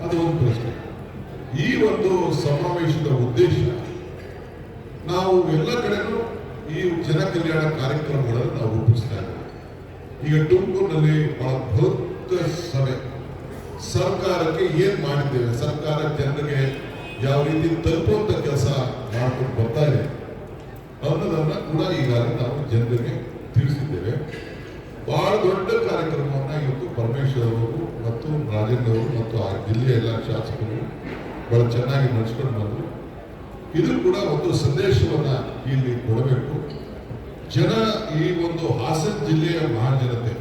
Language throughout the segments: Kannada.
ಅದು ಒಂದು ಪ್ರಶ್ನೆ. ಈ ಒಂದು ಸಮಾವೇಶದ ಉದ್ದೇಶ ನಾವು ಎಲ್ಲ ಕಡೆನೂ ಈ ಜನ ಕಲ್ಯಾಣ ಕಾರ್ಯಕ್ರಮಗಳನ್ನು ನಾವು ರೂಪಿಸ್ತಾ ಇದ್ದೇವೆ. ಈಗ ತುಮಕೂರಿನಲ್ಲಿ ಬಹಳ ಬೃಹತ್ ಸಭೆ, ಸರ್ಕಾರಕ್ಕೆ ಏನ್ ಮಾಡಿದ್ದೇವೆ, ಸರ್ಕಾರ ಜನರಿಗೆ ಯಾವ ರೀತಿ ತಲುಪುವಂತ ಕೆಲಸ ಮಾಡ್ಕೊಂಡು ಬರ್ತಾ ಇದೆ ಅನ್ನೋದನ್ನ ಕೂಡ ಈಗಾಗಲೇ ನಾವು ಜನರಿಗೆ ತಿಳಿಸಿದ್ದೇವೆ. ಬಹಳ ದೊಡ್ಡ ಕಾರ್ಯಕ್ರಮವನ್ನ ಇವತ್ತು ಪರಮೇಶ್ವರ್ ಅವರು ಮತ್ತು ರಾಜೇಂದ್ರ ಅವರು ಮತ್ತು ಆ ಜಿಲ್ಲೆಯ ಎಲ್ಲ ಶಾಸಕರು ಬಹಳ ಚೆನ್ನಾಗಿ ನಡೆಸ್ಕೊಂಡು ಬಂದರು. ಇದು ಕೂಡ ಒಂದು ಸಂದೇಶವನ್ನ ಇಲ್ಲಿ ಕೊಡಬೇಕು. ಜನ ಈ ಒಂದು ಹಾಸನ ಜಿಲ್ಲೆಯ ಮಹಾಜನತೆ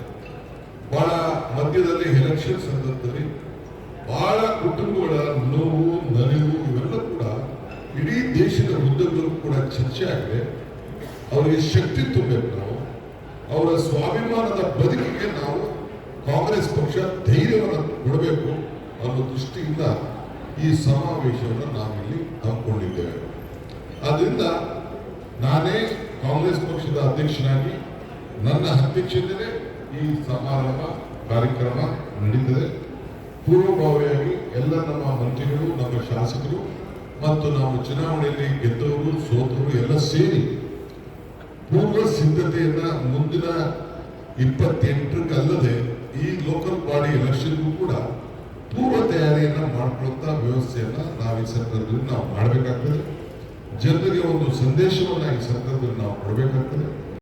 ಬಹಳ ಮಧ್ಯದಲ್ಲಿ ಎಲೆಕ್ಷನ್ ಸಂದರ್ಭದಲ್ಲಿ ಬಹಳ ಕುಟುಂಬಗಳ ನೋವು ನಲಿವು ಇವೆಲ್ಲ ಕೂಡ ಇಡೀ ದೇಶದ ಉದ್ದಗಲೂ ಕೂಡ ಚರ್ಚೆ ಆಗಿದೆ. ಅವರಿಗೆ ಶಕ್ತಿ ತುಂಬಬೇಕು, ನಾವು ಅವರ ಸ್ವಾಭಿಮಾನದ ಬದುಕಿಗೆ ನಾವು ಕಾಂಗ್ರೆಸ್ ಪಕ್ಷ ಧೈರ್ಯವನ್ನು ಕೊಡಬೇಕು ಅನ್ನೋ ದೃಷ್ಟಿಯಿಂದ ಈ ಸಮಾವೇಶವನ್ನು ನಾವಿಲ್ಲಿ ಹಮ್ಮಿಕೊಂಡಿದ್ದೇವೆ. ಆದ್ದರಿಂದ ನಾನೇ ಕಾಂಗ್ರೆಸ್ ಪಕ್ಷದ ಅಧ್ಯಕ್ಷನಾಗಿ ನನ್ನ ಅಧ್ಯಕ್ಷತೆಯೇ ಈ ಸಮಾರಂಭ ಕಾರ್ಯಕ್ರಮ ನಡೀತದೆ. ಪೂರ್ವಭಾವಿಯಾಗಿ ಎಲ್ಲ ನಮ್ಮ ಮಂತ್ರಿಗಳು, ನಮ್ಮ ಶಾಸಕರು ಮತ್ತು ನಾವು ಚುನಾವಣೆಯಲ್ಲಿ ಗೆದ್ದವರು ಸೋತವರು ಎಲ್ಲ ಸೇರಿ ಪೂರ್ವ ಸಿದ್ಧತೆಯನ್ನ ಮುಂದಿನ 28ಕ್ಕೆ ಅಲ್ಲದೆ ಈ ಲೋಕಲ್ ಬಾಡಿ ಎಲೆಕ್ಷನ್ಗೂ ಕೂಡ ಪೂರ್ವ ತಯಾರಿಯನ್ನ ಮಾಡ್ಕೊಳ್ಳುವಂತ ವ್ಯವಸ್ಥೆಯನ್ನ ನಾವು ಈ ಸಂದರ್ಭದಲ್ಲಿ ನಾವು ಮಾಡಬೇಕಾಗ್ತದೆ. ಜನರಿಗೆ ಒಂದು ಸಂದೇಶವನ್ನ ಈ ಸಂದರ್ಭದಲ್ಲಿ ನಾವು ಕೊಡಬೇಕಾಗ್ತದೆ.